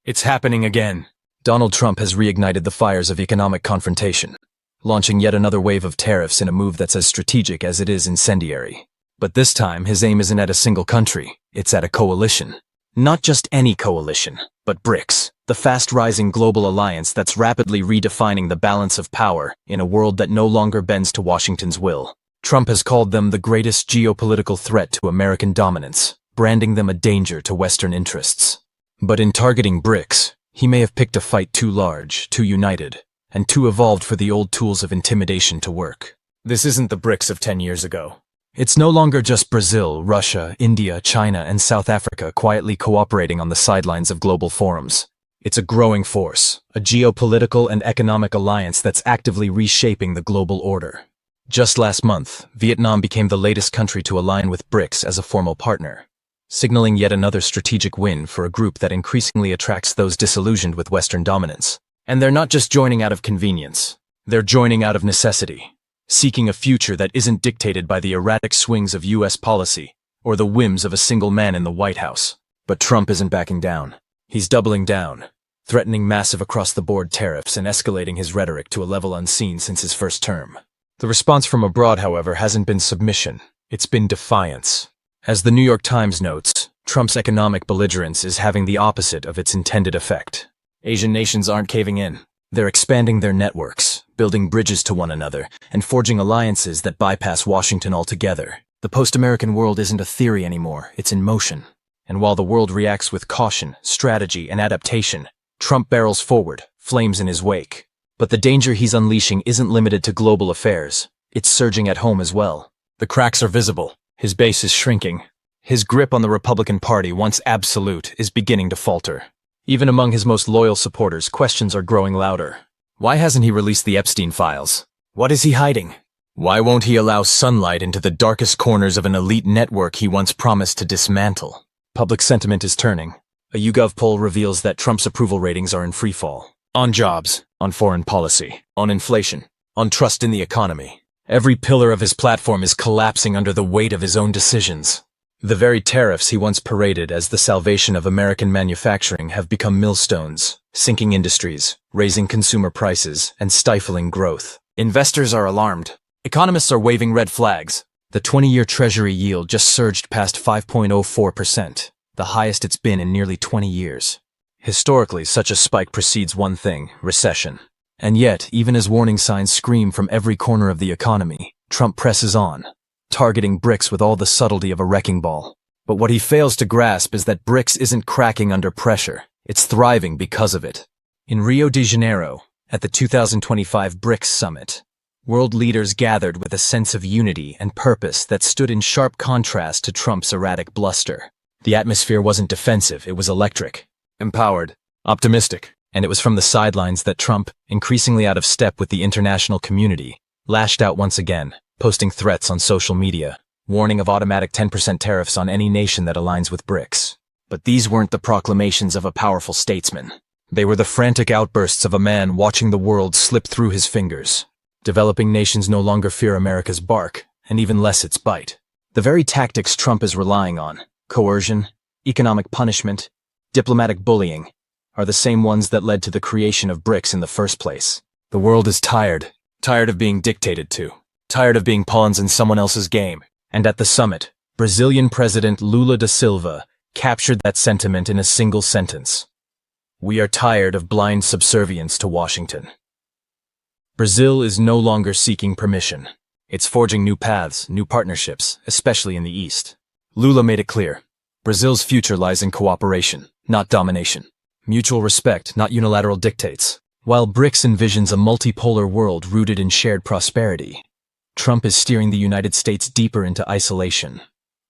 It's happening again. Donald Trump has reignited the fires of economic confrontation, launching yet another wave of tariffs in a move that's as strategic as it is incendiary. But this time, his aim isn't at a single country, it's at a coalition. Not just any coalition, but BRICS, the fast-rising global alliance that's rapidly redefining the balance of power in a world that no longer bends to Washington's will. Trump has called them the greatest geopolitical threat to American dominance, branding them a danger to Western interests. But in targeting BRICS, he may have picked a fight too large, too united, and too evolved for the old tools of intimidation to work. This isn't the BRICS of 10 years ago. It's no longer just Brazil, Russia, India, China, and South Africa quietly cooperating on the sidelines of global forums. It's a growing force, a geopolitical and economic alliance that's actively reshaping the global order. Just last month, Vietnam became the latest country to align with BRICS as a formal partner, signaling yet another strategic win for a group that increasingly attracts those disillusioned with Western dominance. And they're not just joining out of convenience. They're joining out of necessity, seeking a future that isn't dictated by the erratic swings of U.S. policy or the whims of a single man in the White House. But Trump isn't backing down. He's doubling down, threatening massive across-the-board tariffs and escalating his rhetoric to a level unseen since his first term. The response from abroad, however, hasn't been submission. It's been defiance. As the New York Times notes, Trump's economic belligerence is having the opposite of its intended effect. Asian nations aren't caving in. They're expanding their networks, building bridges to one another, and forging alliances that bypass Washington altogether. The post-American world isn't a theory anymore, it's in motion. And while the world reacts with caution, strategy, and adaptation, Trump barrels forward, flames in his wake. But the danger he's unleashing isn't limited to global affairs. It's surging at home as well. The cracks are visible. His base is shrinking. His grip on the Republican Party, once absolute, is beginning to falter. Even among his most loyal supporters, questions are growing louder. Why hasn't he released the Epstein files? What is he hiding? Why won't he allow sunlight into the darkest corners of an elite network he once promised to dismantle? Public sentiment is turning. A YouGov poll reveals that Trump's approval ratings are in freefall. On jobs, on foreign policy, on inflation, on trust in the economy. Every pillar of his platform is collapsing under the weight of his own decisions. The very tariffs he once paraded as the salvation of American manufacturing have become millstones, sinking industries, raising consumer prices, and stifling growth. Investors are alarmed. Economists are waving red flags. The 20-year Treasury yield just surged past 5.04%, the highest it's been in nearly 20 years. Historically, such a spike precedes one thing: recession. And yet, even as warning signs scream from every corner of the economy, Trump presses on, targeting BRICS with all the subtlety of a wrecking ball. But what he fails to grasp is that BRICS isn't cracking under pressure, it's thriving because of it. In Rio de Janeiro, at the 2025 BRICS Summit, world leaders gathered with a sense of unity and purpose that stood in sharp contrast to Trump's erratic bluster. The atmosphere wasn't defensive, it was electric, empowered, optimistic. And it was from the sidelines that Trump, increasingly out of step with the international community, lashed out once again, posting threats on social media, warning of automatic 10% tariffs on any nation that aligns with BRICS. But these weren't the proclamations of a powerful statesman. They were the frantic outbursts of a man watching the world slip through his fingers. Developing nations no longer fear America's bark, and even less its bite. The very tactics Trump is relying on, coercion, economic punishment, diplomatic bullying, are the same ones that led to the creation of BRICS in the first place. The world is tired of being dictated to, tired of being pawns in someone else's game. And at the summit, Brazilian President Lula da Silva captured that sentiment in a single sentence. We are tired of blind subservience to Washington. Brazil is no longer seeking permission. It's forging new paths, new partnerships, especially in the East. Lula made it clear. Brazil's future lies in cooperation, not domination. Mutual respect, not unilateral dictates. While BRICS envisions a multipolar world rooted in shared prosperity, Trump is steering the United States deeper into isolation,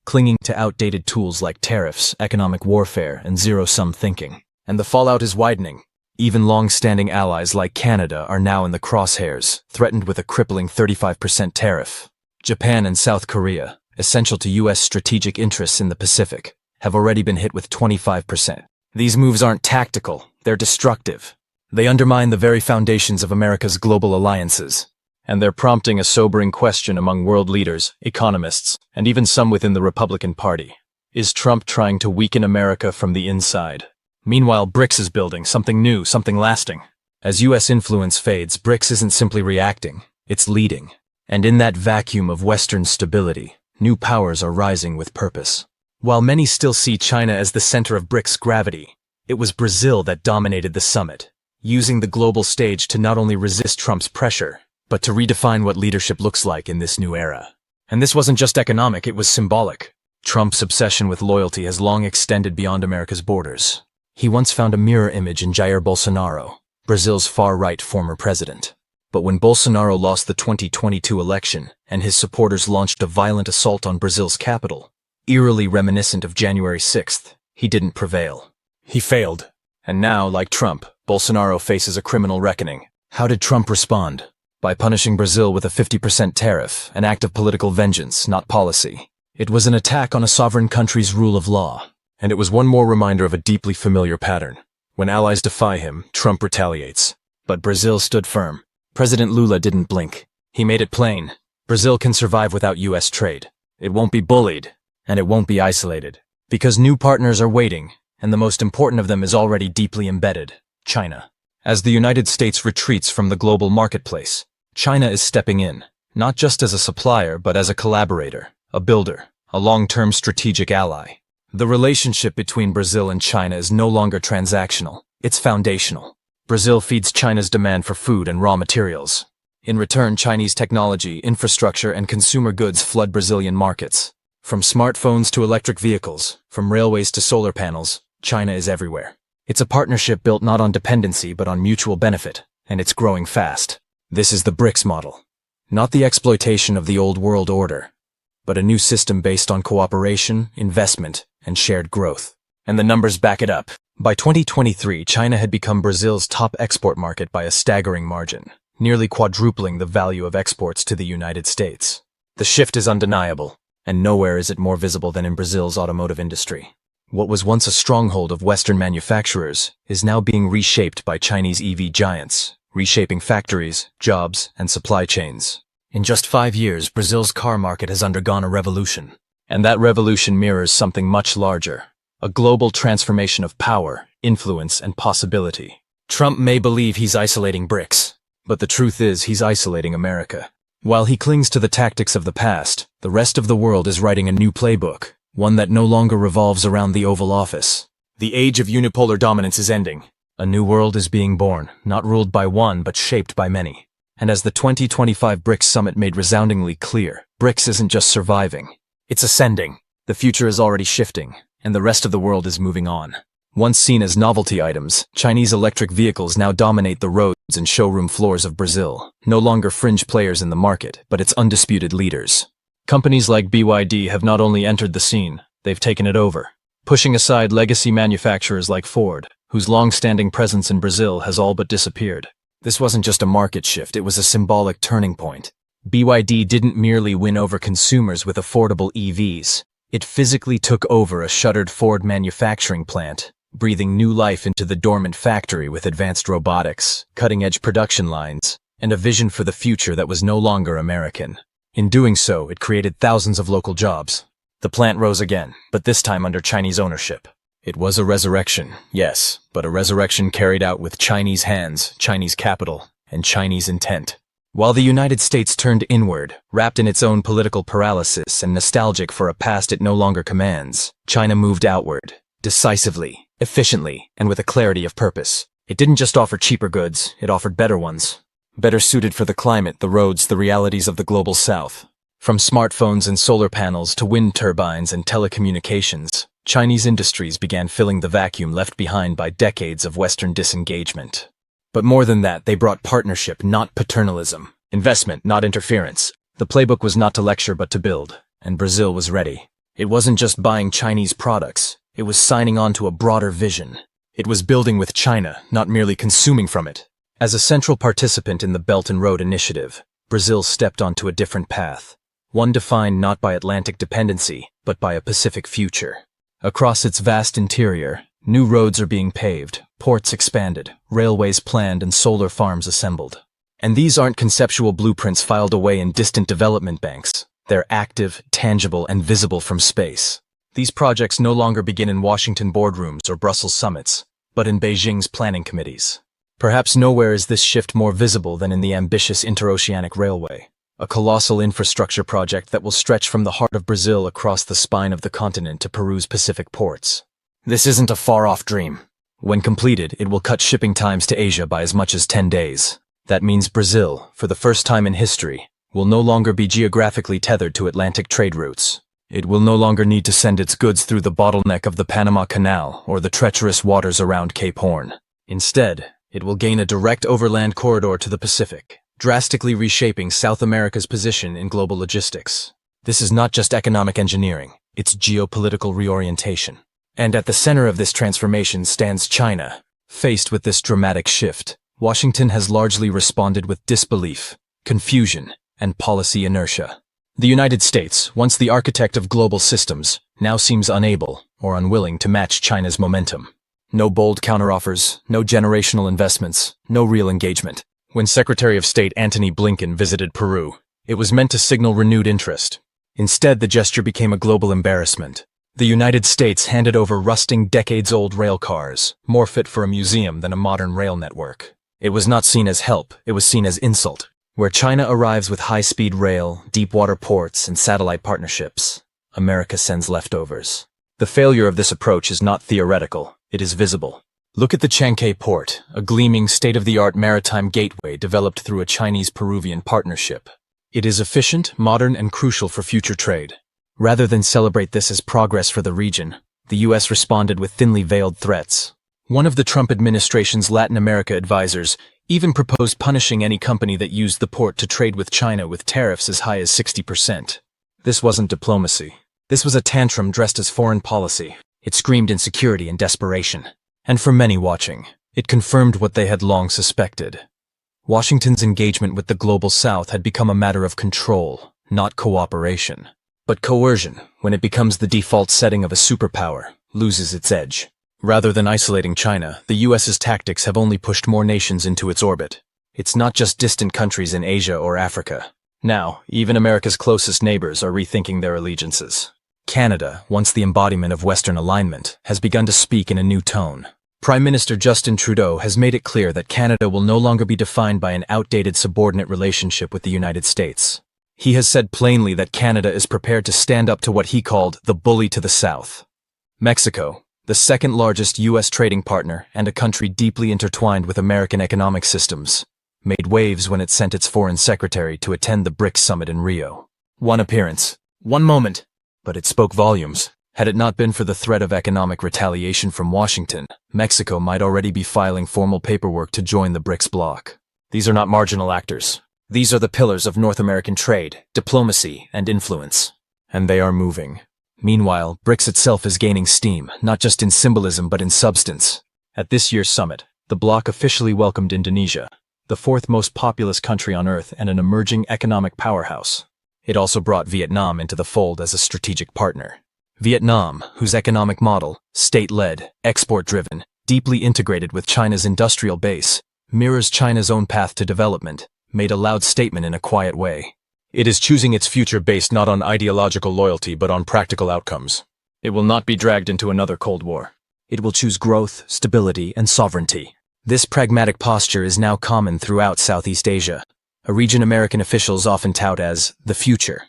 clinging to outdated tools like tariffs, economic warfare, and zero-sum thinking. And the fallout is widening. Even long-standing allies like Canada are now in the crosshairs, threatened with a crippling 35% tariff. Japan and South Korea, essential to U.S. strategic interests in the Pacific, have already been hit with 25%. These moves aren't tactical, they're destructive. They undermine the very foundations of America's global alliances. And they're prompting a sobering question among world leaders, economists, and even some within the Republican Party. Is Trump trying to weaken America from the inside? Meanwhile, BRICS is building something new, something lasting. As US influence fades, BRICS isn't simply reacting, it's leading. And in that vacuum of Western stability, new powers are rising with purpose. While many still see China as the center of BRICS gravity, it was Brazil that dominated the summit, using the global stage to not only resist Trump's pressure, but to redefine what leadership looks like in this new era. And this wasn't just economic, it was symbolic. Trump's obsession with loyalty has long extended beyond America's borders. He once found a mirror image in Jair Bolsonaro, Brazil's far-right former president. But when Bolsonaro lost the 2022 election and his supporters launched a violent assault on Brazil's capital, eerily reminiscent of January 6th, he didn't prevail. He failed. And now, like Trump, Bolsonaro faces a criminal reckoning. How did Trump respond? By punishing Brazil with a 50% tariff, an act of political vengeance, not policy. It was an attack on a sovereign country's rule of law. And it was one more reminder of a deeply familiar pattern. When allies defy him, Trump retaliates. But Brazil stood firm. President Lula didn't blink. He made it plain. Brazil can survive without US trade. It won't be bullied, and it won't be isolated. Because new partners are waiting, and the most important of them is already deeply embedded, China. As the United States retreats from the global marketplace, China is stepping in, not just as a supplier, but as a collaborator, a builder, a long-term strategic ally. The relationship between Brazil and China is no longer transactional, it's foundational. Brazil feeds China's demand for food and raw materials. In return, Chinese technology, infrastructure, and consumer goods flood Brazilian markets. From smartphones to electric vehicles, from railways to solar panels, China is everywhere. It's a partnership built not on dependency but on mutual benefit, and it's growing fast. This is the BRICS model. Not the exploitation of the old world order, but a new system based on cooperation, investment, and shared growth. And the numbers back it up. By 2023, China had become Brazil's top export market by a staggering margin, nearly quadrupling the value of exports to the United States. The shift is undeniable, and nowhere is it more visible than in Brazil's automotive industry. What was once a stronghold of Western manufacturers is now being reshaped by Chinese EV giants, reshaping factories, jobs, and supply chains. In just 5 years, Brazil's car market has undergone a revolution. And that revolution mirrors something much larger. A global transformation of power, influence, and possibility. Trump may believe he's isolating BRICS, but the truth is he's isolating America. While he clings to the tactics of the past, the rest of the world is writing a new playbook, one that no longer revolves around the Oval Office. The age of unipolar dominance is ending. A new world is being born, not ruled by one, but shaped by many. And as the 2025 BRICS Summit made resoundingly clear, BRICS isn't just surviving, it's ascending. The future is already shifting, and the rest of the world is moving on. Once seen as novelty items, Chinese electric vehicles now dominate the roads and showroom floors of Brazil, no longer fringe players in the market, but its undisputed leaders. Companies like BYD have not only entered the scene, they've taken it over, pushing aside legacy manufacturers like Ford, whose long-standing presence in Brazil has all but disappeared. This wasn't just a market shift, it was a symbolic turning point. BYD didn't merely win over consumers with affordable EVs. It physically took over a shuttered Ford manufacturing plant, breathing new life into the dormant factory with advanced robotics, cutting-edge production lines, and a vision for the future that was no longer American. In doing so, it created thousands of local jobs. The plant rose again, but this time under Chinese ownership. It was a resurrection, yes, but a resurrection carried out with Chinese hands, Chinese capital, and Chinese intent. While the United States turned inward, wrapped in its own political paralysis and nostalgic for a past it no longer commands, China moved outward, decisively, efficiently, and with a clarity of purpose. It didn't just offer cheaper goods, it offered better ones. Better suited for the climate, the roads, the realities of the global south. From smartphones and solar panels to wind turbines and telecommunications, Chinese industries began filling the vacuum left behind by decades of Western disengagement. But more than that, they brought partnership, not paternalism. Investment, not interference. The playbook was not to lecture but to build, and Brazil was ready. It wasn't just buying Chinese products, it was signing on to a broader vision. It was building with China, not merely consuming from it. As a central participant in the Belt and Road Initiative, Brazil stepped onto a different path. One defined not by Atlantic dependency, but by a Pacific future. Across its vast interior, new roads are being paved, ports expanded, railways planned, and solar farms assembled. And these aren't conceptual blueprints filed away in distant development banks. They're active, tangible, and visible from space. These projects no longer begin in Washington boardrooms or Brussels summits. but in Beijing's planning committees. Perhaps nowhere is this shift more visible than in the ambitious interoceanic railway, a colossal infrastructure project that will stretch from the heart of Brazil across the spine of the continent to Peru's Pacific ports. This isn't a far-off dream. When completed, it will cut shipping times to Asia by as much as 10 days. That means Brazil, for the first time in history, will no longer be geographically tethered to Atlantic trade routes. It will no longer need to send its goods through the bottleneck of the Panama Canal or the treacherous waters around Cape Horn. Instead, it will gain a direct overland corridor to the Pacific, drastically reshaping South America's position in global logistics. This is not just economic engineering, it's geopolitical reorientation. And at the center of this transformation stands China. Faced with this dramatic shift, Washington has largely responded with disbelief, confusion, and policy inertia. The United States, once the architect of global systems, now seems unable or unwilling to match China's momentum. No bold counteroffers, no generational investments, no real engagement. When Secretary of State Antony Blinken visited Peru, it was meant to signal renewed interest. Instead, the gesture became a global embarrassment. The United States handed over rusting decades-old rail cars, more fit for a museum than a modern rail network. It was not seen as help, it was seen as insult. Where China arrives with high-speed rail, deep-water ports, and satellite partnerships, America sends leftovers. The failure of this approach is not theoretical, it is visible. Look at the Chancay port, a gleaming state-of-the-art maritime gateway developed through a Chinese-Peruvian partnership. It is efficient, modern, and crucial for future trade. Rather than celebrate this as progress for the region, the U.S. responded with thinly veiled threats. One of the Trump administration's Latin America advisors even proposed punishing any company that used the port to trade with China with tariffs as high as 60%. This wasn't diplomacy. This was a tantrum dressed as foreign policy. It screamed insecurity and desperation. And for many watching, it confirmed what they had long suspected. Washington's engagement with the global South had become a matter of control, not cooperation. But coercion, when it becomes the default setting of a superpower, loses its edge. Rather than isolating China, the U.S.'s tactics have only pushed more nations into its orbit. It's not just distant countries in Asia or Africa. Now, even America's closest neighbors are rethinking their allegiances. Canada, once the embodiment of Western alignment, has begun to speak in a new tone. Prime Minister Justin Trudeau has made it clear that Canada will no longer be defined by an outdated subordinate relationship with the United States. He has said plainly that Canada is prepared to stand up to what he called the bully to the south. Mexico, the second largest U.S. trading partner and a country deeply intertwined with American economic systems, made waves when it sent its foreign secretary to attend the BRICS Summit in Rio. One appearance, one moment, but it spoke volumes. Had it not been for the threat of economic retaliation from Washington, Mexico might already be filing formal paperwork to join the BRICS bloc. These are not marginal actors. These are the pillars of North American trade, diplomacy, and influence. And they are moving. Meanwhile, BRICS itself is gaining steam, not just in symbolism but in substance. At this year's summit, the bloc officially welcomed Indonesia, the fourth most populous country on Earth and an emerging economic powerhouse. It also brought Vietnam into the fold as a strategic partner. Vietnam, whose economic model, state-led, export-driven, deeply integrated with China's industrial base, mirrors China's own path to development, made a loud statement in a quiet way. It is choosing its future based not on ideological loyalty but on practical outcomes. It will not be dragged into another Cold War. It will choose growth, stability, and sovereignty. This pragmatic posture is now common throughout Southeast Asia, a region American officials often tout as the future.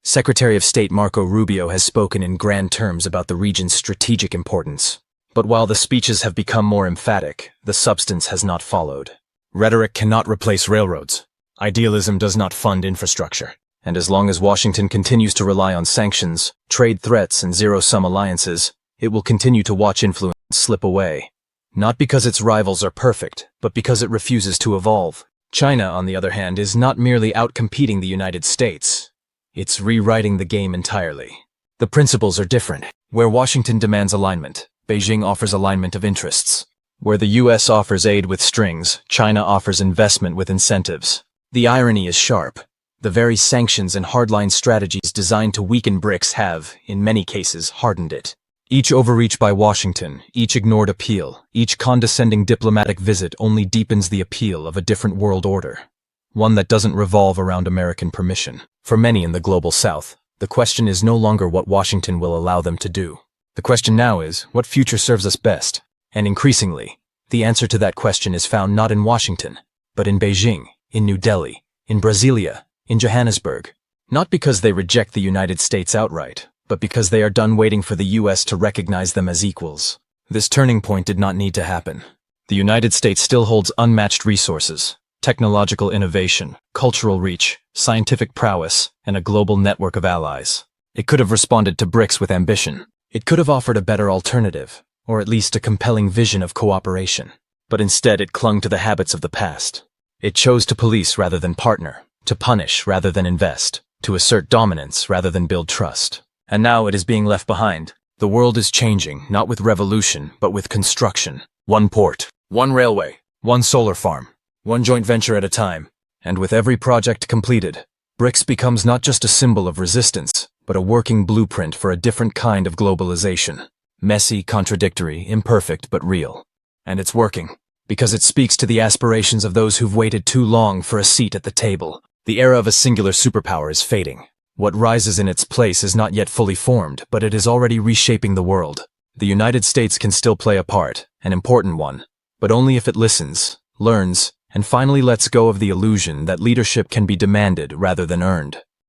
Secretary of State Marco Rubio has spoken in grand terms about the region's strategic importance. But while the speeches have become more emphatic, the substance has not followed. Rhetoric cannot replace railroads. Idealism does not fund infrastructure. And as long as Washington continues to rely on sanctions, trade threats, and zero-sum alliances, it will continue to watch influence slip away. Not because its rivals are perfect, but because it refuses to evolve. China, on the other hand, is not merely outcompeting the United States. It's rewriting the game entirely. The principles are different. Where Washington demands alignment, Beijing offers alignment of interests. Where the U.S. offers aid with strings, China offers investment with incentives. The irony is sharp. The very sanctions and hardline strategies designed to weaken BRICS have, in many cases, hardened it. Each overreach by Washington, each ignored appeal, each condescending diplomatic visit only deepens the appeal of a different world order. One that doesn't revolve around American permission. For many in the global South, the question is no longer what Washington will allow them to do. The question now is, what future serves us best? And increasingly, the answer to that question is found not in Washington, but in Beijing, in New Delhi, in Brasilia, in Johannesburg. Not because they reject the United States outright, but because they are done waiting for the US to recognize them as equals. This turning point did not need to happen. The United States still holds unmatched resources, technological innovation, cultural reach, scientific prowess, and a global network of allies. It could have responded to BRICS with ambition. It could have offered a better alternative, or at least a compelling vision of cooperation. But instead it clung to the habits of the past. It chose to police rather than partner, to punish rather than invest, to assert dominance rather than build trust. And now it is being left behind. The world is changing, not with revolution, but with construction. One port, one railway, one solar farm, one joint venture at a time. And with every project completed, BRICS becomes not just a symbol of resistance, but a working blueprint for a different kind of globalization. Messy, contradictory, imperfect, but real. And it's working, because it speaks to the aspirations of those who've waited too long for a seat at the table. The era of a singular superpower is fading. What rises in its place is not yet fully formed, but it is already reshaping the world. The United States can still play a part, an important one, but only if it listens, learns, and finally lets go of the illusion that leadership can be demanded rather than earned.